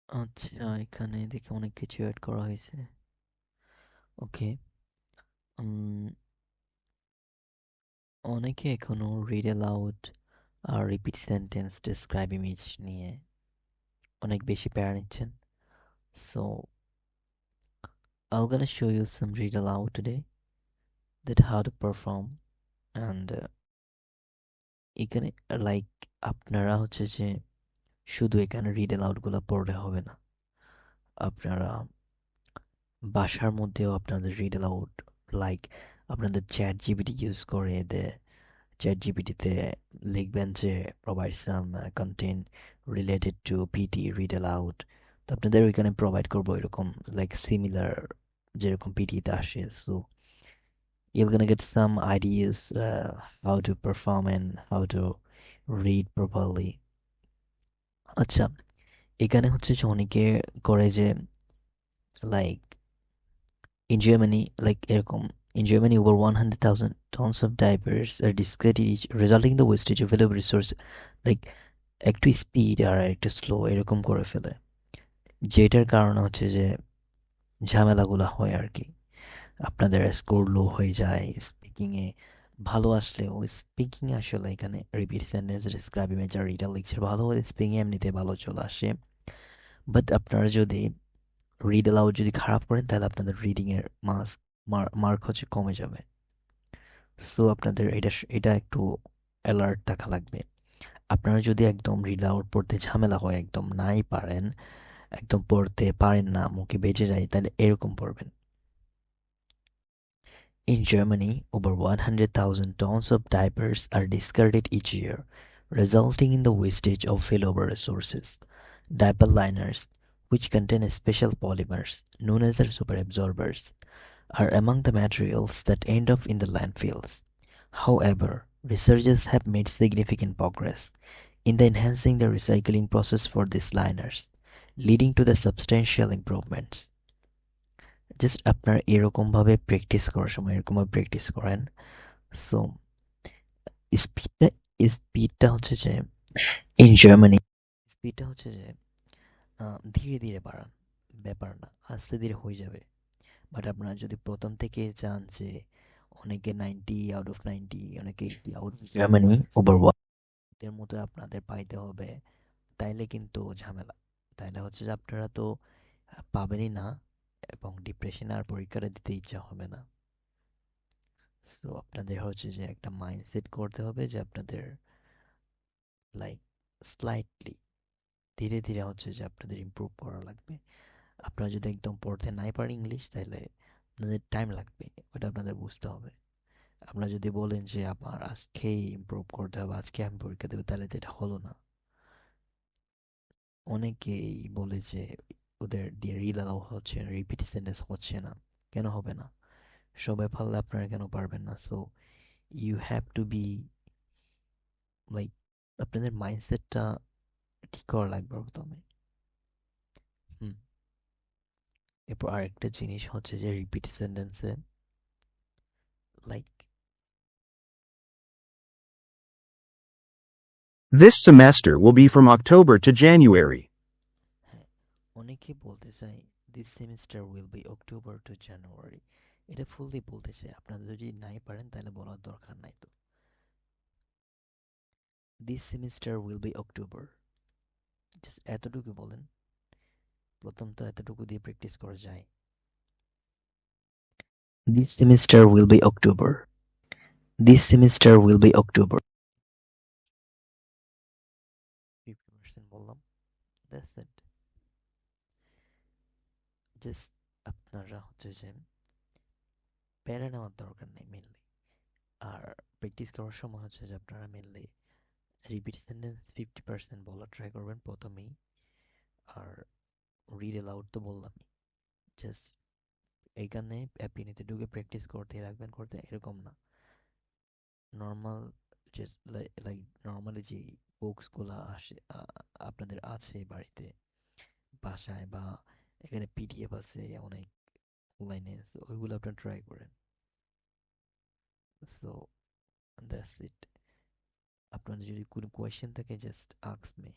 আচ্ছা, এখানে দেখি অনেক কিছু এড করা হয়েছে। ওকে। উম, অনেকে এখনো রিড অ্যালাউড আর রিপিট সেন্টেন্স ডেসক্রাইব ইমেজ নিয়ে অনেক বেশি প্যারা নিচ্ছেন। So I'm gonna show you some read aloud today that how to perform and এখানে লাইক আপনারা হচ্ছে যে শুধু এখানে রিড অ্যালাউড গুলো পড়লে হবে না, আপনারা বাসার মধ্যেও আপনাদের রিড অ্যালাউড লাইক আপনাদের চ্যাট জিপিটি ইউজ করে চ্যাট জিপিটিতে লিখবেন যে provide some content related to PT read aloud, তো আপনাদের ওইখানে প্রোভাইড করবো এরকম লাইক সিমিলার যেরকম পিটিতে আসে। So you're gonna get some ideas how to perform and how to read properly. আচ্ছা, এখানে হচ্ছে যে অনেকে করে যে লাইক in Germany, like এরকম in Germany over 100,000 tons of diapers are discarded each, resulting in the wastage of valuable resource, like একটু speed আর একটু স্লো এরকম করে ফেলে, যেটার কারণে হচ্ছে যে ঝামেলাগুলো হয় আর কি। আপনাদের স্কোর লো হয়ে যায় স্পিকিংয়ে, ভালো আসলেও স্পিকিংয়ে আসলে এখানে রিপিট সেন্টেন্স ডেসক্রাইব ইমেজ আর রিডার লিখছে ভালো হলে স্পিকিংয়ে এমনিতে ভালো চলে আসে। বাট আপনারা যদি রিড অ্যালাউড যদি খারাপ করেন তাহলে আপনাদের রিডিংয়ের মার্ক হচ্ছে কমে যাবে। সো আপনাদের এটা একটু অ্যালার্ট থাকা লাগবে। আপনারা যদি একদম রিড আউট পড়তে ঝামেলা হয়, একদম নাই পারেন, একদম পড়তে পারেন না, মুখে বেঁচে যায়, তাহলে এরকম পড়বেন: In Germany, over 100,000 tons of diapers are discarded each year, resulting in the wastage of valuable resources. Diaper liners, which contain special polymers known as superabsorbers, are among the materials that end up in the landfills. However, researchers have made significant progress in the enhancing the recycling process for these liners, leading to the substantial improvements. Just আপনার এরকমভাবে practice করার সময় এরকমভাবে practice করেন। So স্পিডটা স্পিডটা হচ্ছে যে ইন জার্মানি স্পিডটা হচ্ছে যে ধীরে ধীরে বাড়ান, ব্যাপার না, আস্তে ধীরে হয়ে যাবে। বাট আপনারা যদি প্রথম থেকে চান যে অনেকে 90 আউট অফ 90, অনেকে 80 আউট জার্মানি ওভার ওয়ানের মতো আপনাদের পাইতে হবে, তাইলে কিন্তু ঝামেলা। তাইলে হচ্ছে যে আপনারা তো পাবেনই না এবং ডিপ্রেশনে আর পরীক্ষাটা দিতে ইচ্ছা হবে না। সো আপনাদের হচ্ছে যে একটা মাইন্ডসেট করতে হবে যে আপনাদের লাইক স্লাইটলি ধীরে ধীরে হচ্ছে যে আপনাদের ইমপ্রুভ করা লাগবে। আপনারা যদি একদম পড়তে নাই পারেন ইংলিশ, তাহলে আপনাদের টাইম লাগবে, ওটা আপনাদের বুঝতে হবে। আপনারা যদি বলেন যে আমার আজকেই ইমপ্রুভ করতে হবে, আজকে আমি পরীক্ষা দেবো, তাহলে তো এটা হলো না। অনেকেই বলে যে ওদের দিয়ে রিল অ্যালাউ হচ্ছে না, রিপিট সেন্টেন্স হচ্ছে না। কেন হবে না? সবাই পারলে আপনারা কেন পারবেন না? So you have to be like আপনাদের মাইন্ডসেটটা ঠিক করা লাগবে প্রথমে। হুম। এরপর আরেকটা জিনিস হচ্ছে যে রিপিট সেন্টেন্সে like This semester will be from October to January. হ্যাঁ, অনেকে বলতে চাই this semester will be October to January, এটা ফুললি বলতে চাই। আপনারা যদি নাই পারেন তাহলে বলার দরকার নাই তো। This semester will be October, just এতটুকু বলেন। প্রথম তো এতটুকু দিয়ে প্র্যাকটিস করা যায়। This semester will be October, this semester will be October, 50% বললাম, দ্যাটস ইট। জাস্ট আপনারা হচ্ছে যে প্যারা নেওয়ার দরকার নেই মেনলি। আর প্র্যাকটিস করার সময় হচ্ছে যে আপনারা মেনলি রিপিট সেন্টেন্স 50% বলা ট্রাই করবেন প্রথমেই। আর রিড অ্যালাউড তো বললামই, জাস্ট এইখানে অ্যাপিনিতে ঢুকে প্র্যাকটিস করতে রাখবেন, করতে এরকম না। নর্মাল জাস্ট লাইক নর্মালি যে বুকসগুলো আসে আপনাদের আছে বাড়িতে, বাসায়, বা এখানে পিডিএফ আছে অনেক অনলাইনে, সো ওইগুলো আপনারা ট্রাই করেন। So that's it. আপনাদের যদি কোনো কোয়েশ্চেন থাকে জাস্ট আস্ক মি।